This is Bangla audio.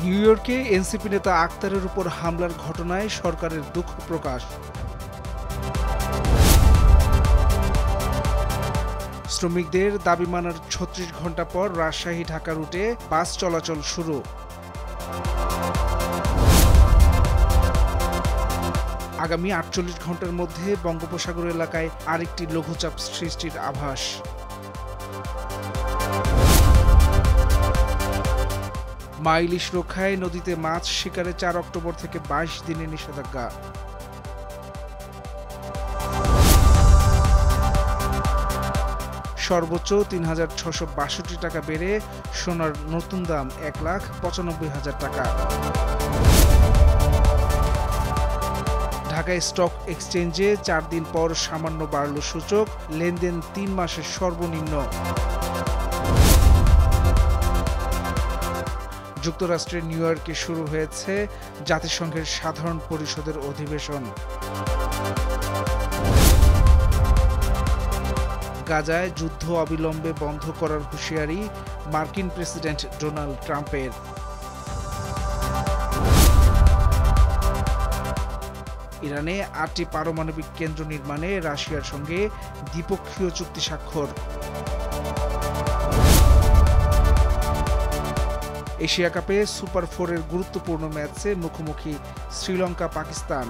নিউ ইয়র্কে এনসিপি নেতা আক্তারের উপর হামলার ঘটনায় সরকারের দুঃখ প্রকাশ। শ্রমিকদের দাবি মানার ৩৬ ঘণ্টা পর রাজশাহী ঢাকা রুটে বাস চলাচল শুরু। আগামী ৪৮ ঘণ্টার মধ্যে বঙ্গোপসাগর এলাকায় আরেকটি লঘুচাপ সৃষ্টির আভাস। মা ইলিশ রক্ষায় নদীতে মাছ শিকারে ৪ অক্টোবর থেকে ২২ দিনের নিষেধাজ্ঞা। সর্বোচ্চ ৩,৬৬২ টাকা বেড়ে সোনার নতুন দাম ১,৯৫,০০০ টাকা। ঢাকায় স্টক এক্সচেঞ্জে ৪ দিন পর সামান্য বাড়ল সূচক, লেনদেন ৩ মাসের সর্বনিম্ন। যুক্তরাষ্ট্রের নিউ ইয়র্কে শুরু হয়েছে জাতিসংঘের সাধারণ পরিষদের অধিবেশন। গাজায় যুদ্ধ অবিলম্বে বন্ধ করার হুঁশিয়ারি মার্কিন প্রেসিডেন্ট ডোনাল্ড ট্রাম্পের। ইরানে ৮টি পারমাণবিক কেন্দ্র নির্মাণে রাশিয়ার সঙ্গে দ্বিপক্ষীয় চুক্তি স্বাক্ষর। এশিয়া কাপে সুপার 4-এর গুরুত্বপূর্ণ ম্যাচে মুখোমুখি শ্রীলঙ্কা পাকিস্তান।